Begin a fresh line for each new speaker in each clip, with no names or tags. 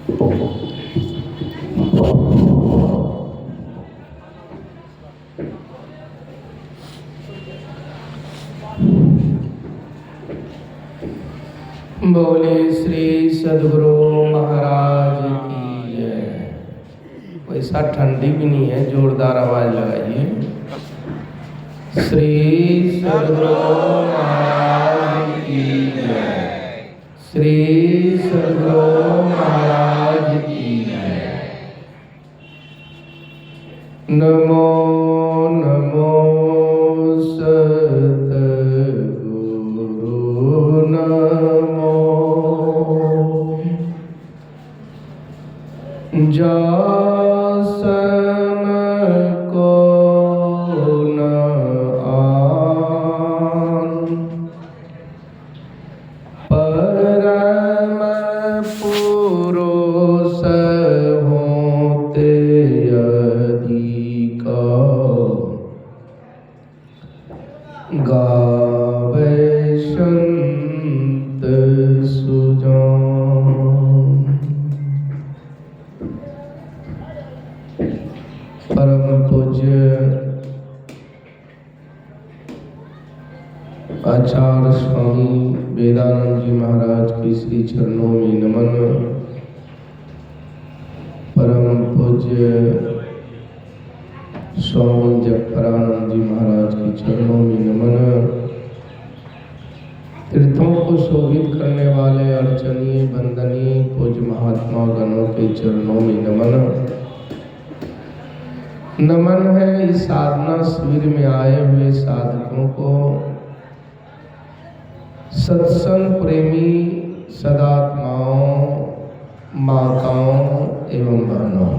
बोले श्री सद्गुरु महाराज की जय। वैसा ठंडी भी नहीं है, जोरदार आवाज लगाइए। श्री सद्गुरु महाराज की जय। श्री सद्गुरु महाराज की जय। नमो नमो सद्गुरु नमो। जासन को न आन, परम पुरुष होते अधिका, गावे संत सुजान। परम पूज्य आचार्य स्वामी वेदानंद जी महाराज के श्री चरणों में नमन। परम पूज्य स्वामी जगपरानंद जी महाराज के चरणों में नमन। तीर्थों को शोभित करने वाले अर्चनीय वंदनीय पूज्य महात्मा गणों के चरणों में नमन। नमन है इस साधना शिविर में आए हुए साधकों को, सत्संग प्रेमी सदात्माओं, माताओं एवं बहनों।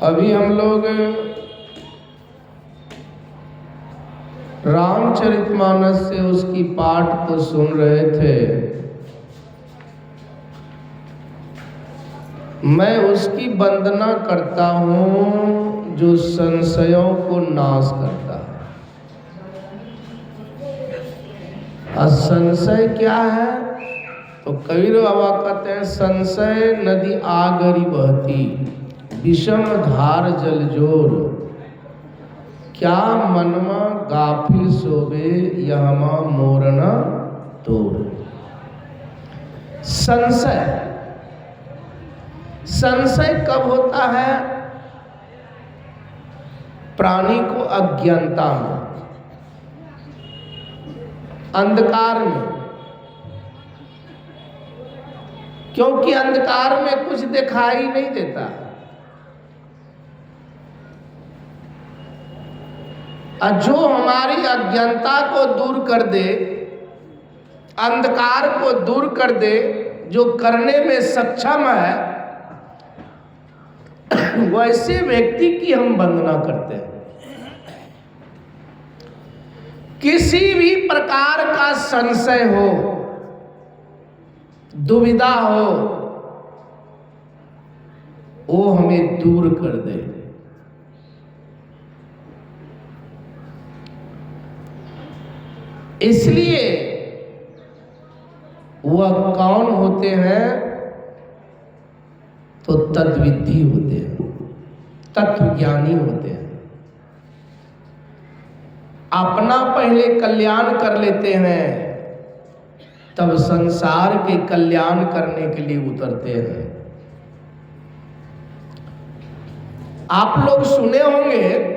अभी हम लोग रामचरितमानस से उसकी पाठ को सुन रहे थे। मैं उसकी वंदना करता हूँ जो संशयों को नाश करता है। संशय क्या है? तो कबीर बाबा कहते हैं, संशय नदी आगरी बहती, विषम धार जल जोर, क्या मनमा गाफिल सोबे यहमा मोरना तोड़। संशय कब होता है? प्राणी को अज्ञानता में, अंधकार में। क्योंकि अंधकार में कुछ दिखाई नहीं देता। जो हमारी अज्ञानता को दूर कर दे, अंधकार को दूर कर दे, जो करने में सक्षम है, वैसे व्यक्ति की हम वंदना करते हैं। किसी भी प्रकार का संशय हो, दुविधा हो, वो हमें दूर कर दे। इसलिए वह कौन होते हैं? तो तद्विद्धि होते हैं, तत्वज्ञानी होते हैं। अपना पहले कल्याण कर लेते हैं, तब संसार के कल्याण करने के लिए उतरते हैं। आप लोग सुने होंगे,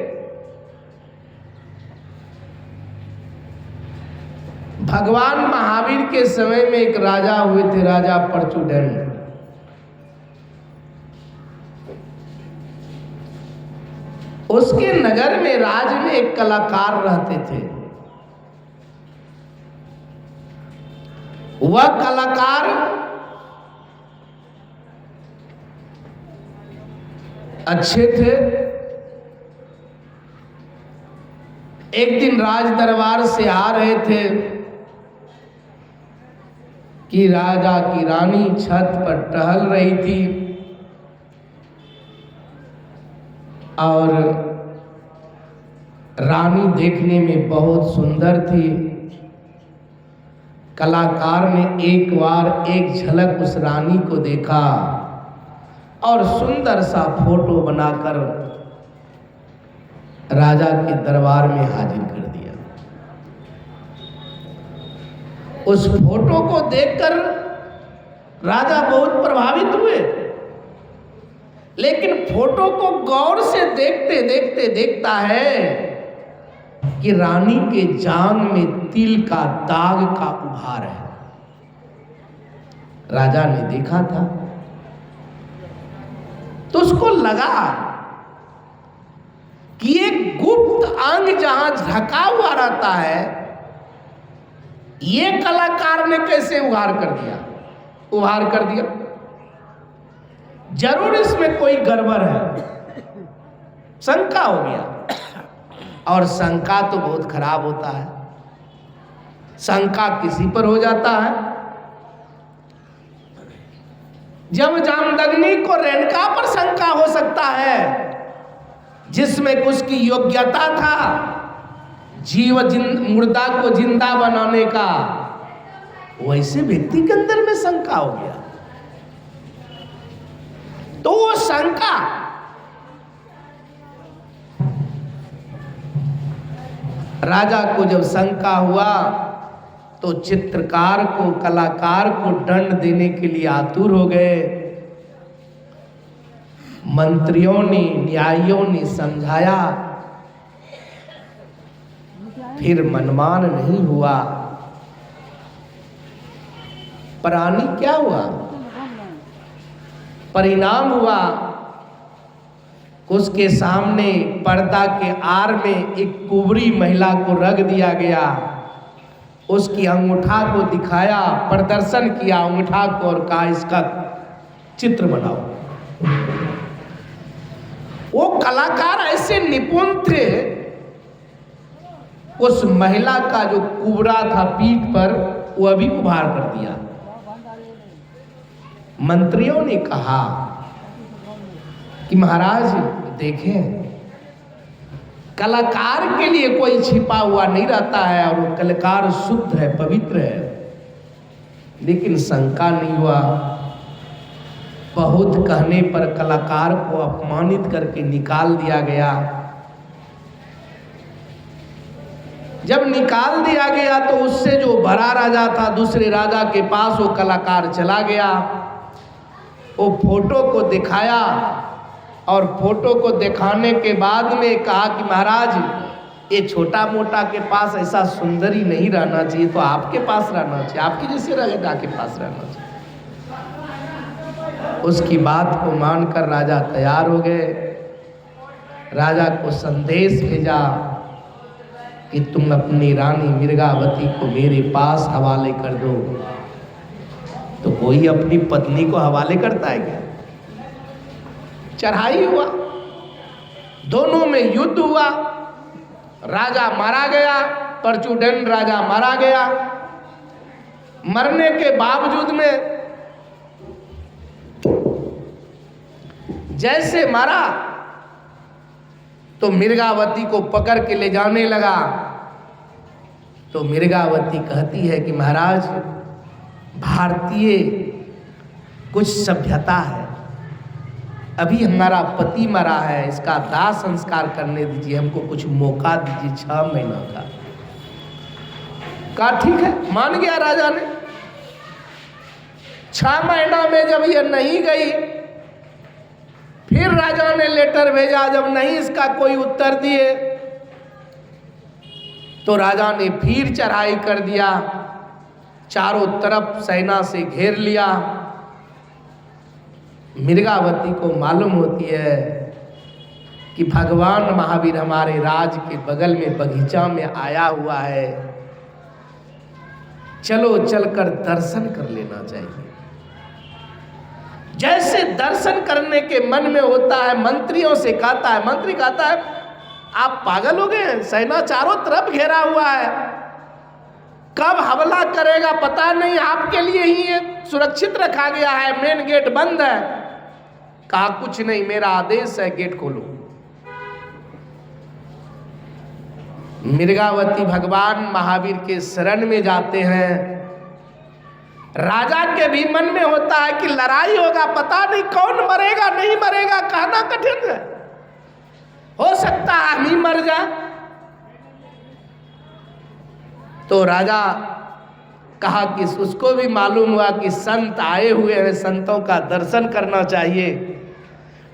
भगवान महावीर के समय में एक राजा हुए थे, राजा परचुदंड। उसके नगर में, राज में एक कलाकार रहते थे। वह कलाकार अच्छे थे। एक दिन राज दरबार से आ रहे थे कि राजा की रानी छत पर टहल रही थी और रानी देखने में बहुत सुंदर थी। कलाकार ने एक बार एक झलक उस रानी को देखा और सुंदर सा फोटो बनाकर राजा के दरबार में हाजिर कर दिया। उस फोटो को देखकर राजा बहुत प्रभावित हुए, लेकिन फोटो को गौर से देखते देखते देखता है कि रानी के जांघ में तिल का दाग का उभार है। राजा ने देखा था तो उसको लगा कि एक गुप्त अंग जहां ढका हुआ रहता है, ये कलाकार ने कैसे उभार कर दिया। जरूर इसमें कोई गड़बड़ है। शंका हो गया, और शंका तो बहुत खराब होता है। शंका किसी पर हो जाता है। जब जामदग्नि को रेणुका पर शंका हो सकता है, जिसमें उसकी योग्यता था मुर्दा को जिंदा बनाने का, वैसे व्यक्ति के अंदर में शंका हो गया। तो वो शंका राजा को जब शंका हुआ तो चित्रकार को, कलाकार को दंड देने के लिए आतुर हो गए। मंत्रियों ने, न्यायियों ने समझाया, फिर मनमान नहीं हुआ। प्राणी क्या हुआ? परिणाम हुआ, उसके सामने पर्दा के आड़ में एक कुंवरी महिला को रख दिया गया। उसकी अंगूठा को दिखाया, प्रदर्शन किया अंगूठा को, और कहा इसका चित्र बनाओ। वो कलाकार ऐसे निपुण थे, उस महिला का जो कुबरा था पीठ पर, वो अभी उभार कर दिया। मंत्रियों ने कहा कि महाराज देखें, कलाकार के लिए कोई छिपा हुआ नहीं रहता है, और वो कलाकार शुद्ध है, पवित्र है। लेकिन शंका नहीं हुआ। बहुत कहने पर कलाकार को अपमानित करके निकाल दिया गया। जब निकाल दिया गया तो उससे जो बड़ा राजा था, दूसरे राजा के पास वो कलाकार चला गया। वो फोटो को दिखाया, और फोटो को दिखाने के बाद में कहा कि महाराज ये छोटा मोटा के पास ऐसा सुंदरी नहीं रहना चाहिए, तो आपके पास रहना चाहिए, आपके जैसे राजा के पास रहना चाहिए। उसकी बात को मानकर राजा तैयार हो गए। राजा को संदेश भेजा कि तुम अपनी रानी मृगावती को मेरे पास हवाले कर दो। तो कोई अपनी पत्नी को हवाले करता है क्या? चढ़ाई हुआ, दोनों में युद्ध हुआ, राजा मारा गया, परचुदंड राजा मारा गया। मरने के बावजूद में जैसे मारा तो मृगावती को पकड़ के ले जाने लगा। तो मृगावती कहती है कि महाराज, भारतीय कुछ सभ्यता है, अभी हमारा पति मरा है, इसका दाह संस्कार करने दीजिए, हमको कुछ मौका दीजिए 6 महीना का। कहा ठीक है, मान गया राजा ने। 6 महीना में जब ये नहीं गई, फिर राजा ने लेटर भेजा। जब नहीं इसका कोई उत्तर दिए तो राजा ने फिर चढ़ाई कर दिया, चारों तरफ सेना से घेर लिया। मृगावती को मालूम होती है कि भगवान महावीर हमारे राज के बगल में बगीचा में आया हुआ है, चलो चलकर दर्शन कर लेना चाहिए। जैसे दर्शन करने के मन में होता है, मंत्रियों से कहता है, मंत्री कहता है आप पागल हो गए हैं, सेना चारों तरफ घेरा हुआ है, कब हमला करेगा पता नहीं, आपके लिए ही ये सुरक्षित रखा गया है, मेन गेट बंद है। कहा कुछ नहीं, मेरा आदेश है, गेट खोलो। मृगावती भगवान महावीर के शरण में जाते हैं, राजा के भी मन में होता है कि लड़ाई होगा, पता नहीं कौन मरेगा नहीं मरेगा, कहना कठिन है, हो सकता है हम ही मर जाए। तो राजा कहा कि उसको भी मालूम हुआ कि संत आए हुए हैं, संतों का दर्शन करना चाहिए,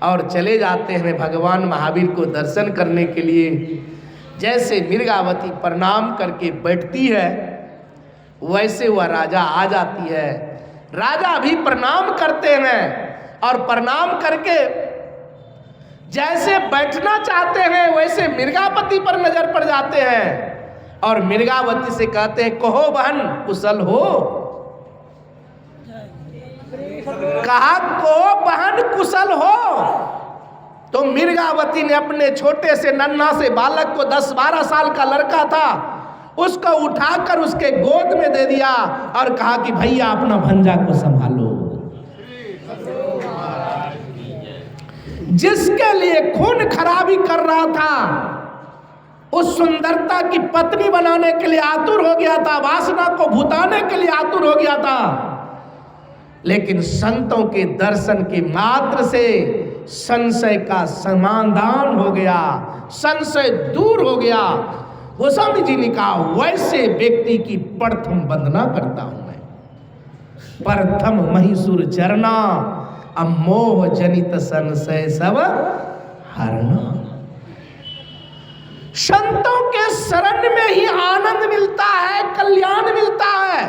और चले जाते हैं भगवान महावीर को दर्शन करने के लिए। जैसे मृगावती प्रणाम करके बैठती है, वैसे वह राजा आ जाती है। राजा भी प्रणाम करते हैं और प्रणाम करके जैसे बैठना चाहते हैं वैसे मृगावती पर नजर पड़ जाते हैं और मृगावती से कहते हैं, कहो बहन कुशल हो। कहा कहो बहन कुशल हो। तो मृगावती ने अपने छोटे से नन्हा से बालक को, 10-12 साल का लड़का था, उसको उठाकर उसके गोद में दे दिया और कहा कि भैया अपना भंजा को संभालो। जिसके लिए खून खराबी कर रहा था, उस सुंदरता की पत्नी बनाने के लिए आतुर हो गया था, वासना को भुताने के लिए आतुर हो गया था, लेकिन संतों के दर्शन के मात्र से संशय का समाधान हो गया, संशय दूर हो गया। गोस्वामी जी ने कहा, वैसे व्यक्ति की प्रथम वंदना करता हूं मैं। प्रथम महिषुर चरना, अमोह जनित संशय सब हरना। संतों के शरण में ही आनंद मिलता है, कल्याण मिलता है।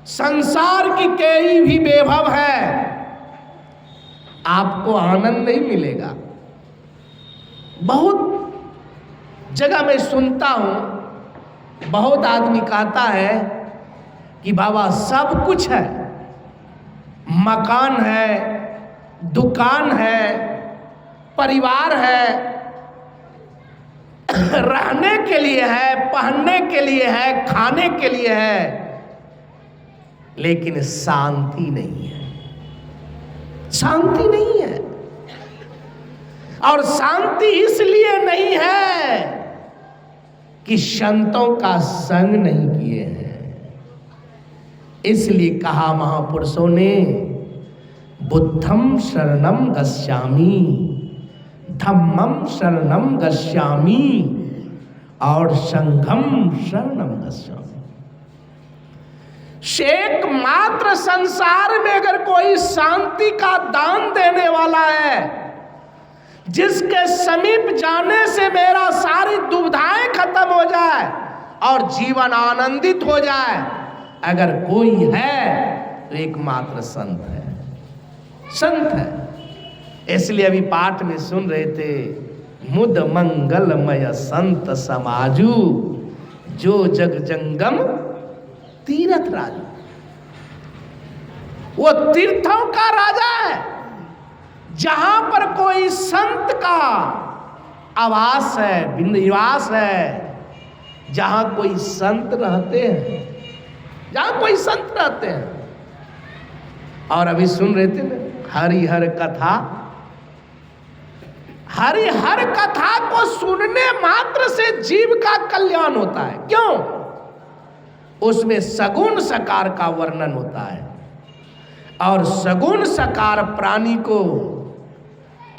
संसार की कोई भी वैभव है, आपको आनंद नहीं मिलेगा। बहुत जगह मैं सुनता हूं, बहुत आदमी कहता है कि बाबा सब कुछ है, मकान है, दुकान है, परिवार है, रहने के लिए है, पहनने के लिए है, खाने के लिए है, लेकिन शांति नहीं है, शांति नहीं है। और शांति इसलिए नहीं है कि संतों का संग नहीं किए हैं। इसलिए कहा महापुरुषों ने, बुद्धम शरणम गच्छामि, धम्मम शरणम गच्छामि और संघम शरणम गच्छामि। एकमात्र संसार में अगर कोई शांति का दान देने वाला है, जिसके समीप जाने से मेरा सारी दुविधाएं खत्म हो जाए और जीवन आनंदित हो जाए, अगर कोई है तो एकमात्र संत है, संत है। इसलिए अभी पाठ में सुन रहे थे, मुद मंगलमय संत समाजू, जो जग जंगम तीर्थ राजू। वो तीर्थों का राजा है, जहां पर कोई संत का आवास है, निवास है, जहां कोई संत रहते हैं, जहां कोई संत रहते हैं। और अभी सुन रहे थे ना, हरिहर कथा, हरिहर कथा को सुनने मात्र से जीव का कल्याण होता है। क्यों? उसमें सगुण सकार का वर्णन होता है, और सगुण सकार प्राणी को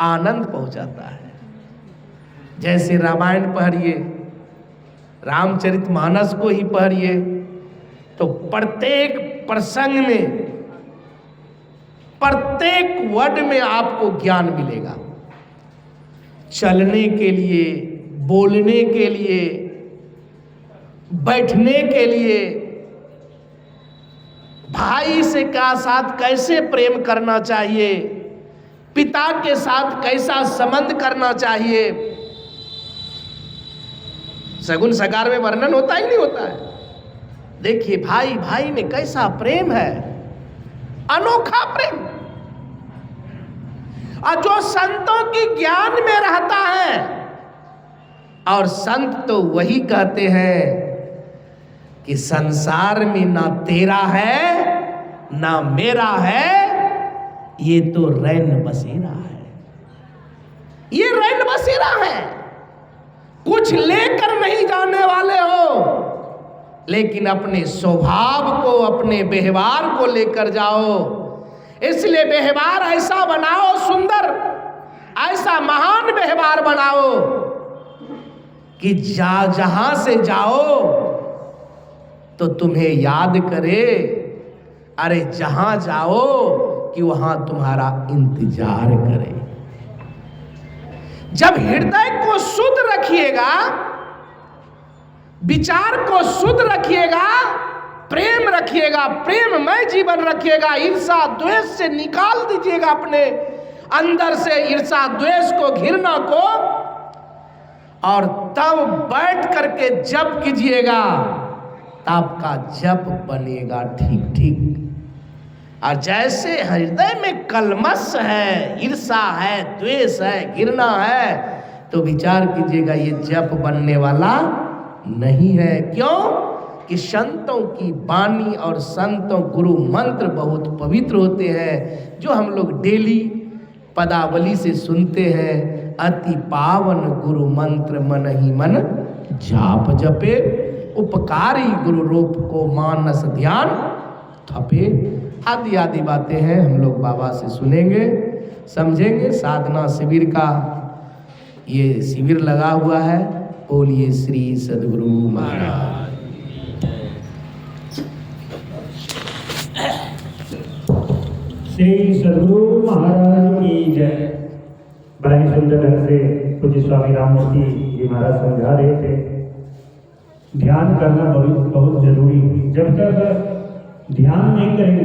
आनंद पहुंचाता है। जैसे रामायण पढ़िए, रामचरितमानस को ही पढ़िए, तो प्रत्येक प्रसंग में, प्रत्येक वर्ड में आपको ज्ञान मिलेगा। चलने के लिए, बोलने के लिए, बैठने के लिए, भाई से का साथ कैसे प्रेम करना चाहिए, पिता के साथ कैसा संबंध करना चाहिए, सगुण सकार में वर्णन होता ही नहीं होता है। देखिए भाई भाई में कैसा प्रेम है, अनोखा प्रेम। और जो संतों की ज्ञान में रहता है, और संत तो वही कहते हैं कि संसार में ना तेरा है ना मेरा है, ये तो रैन बसेरा है, ये रैन बसेरा है। कुछ लेकर नहीं जाने वाले हो, लेकिन अपने स्वभाव को, अपने व्यवहार को लेकर जाओ। इसलिए व्यवहार ऐसा बनाओ सुंदर, ऐसा महान व्यवहार बनाओ कि जहां से जाओ तो तुम्हें याद करे, अरे जहां जाओ कि वहां तुम्हारा इंतजार करे। जब हृदय को शुद्ध रखिएगा, विचार को शुद्ध रखिएगा, प्रेम रखिएगा, प्रेममय जीवन रखिएगा, ईर्षा द्वेष से निकाल दीजिएगा अपने अंदर से ईर्षा द्वेष को, घृणा को, और तब बैठ करके जप कीजिएगा, तब का जप बनेगा ठीक ठीक। और जैसे हृदय में कलमश है, ईर्षा है, द्वेष है, घृणा है, तो विचार कीजिएगा ये जप बनने वाला नहीं है। क्यों? कि संतों की वाणी और संतों गुरु मंत्र बहुत पवित्र होते हैं, जो हम लोग डेली पदावली से सुनते हैं। अति पावन गुरु मंत्र मन ही मन जाप जपे, उपकारी गुरु रूप को मानस ध्यान थपे, आदि आदि बातें हैं हम लोग बाबा से सुनेंगे, समझेंगे। साधना शिविर का ये शिविर लगा हुआ है। बोलिए श्री सद्गुरु महाराज।
श्री सद्गुरु महाराज की जय। बड़ा ही सुंदर ढंग से पूज्य स्वामी राममूर्ति जी महाराज समझा रहे थे। ध्यान करना बहुत बहुत जरूरी है। जब तक ध्यान नहीं करेंगे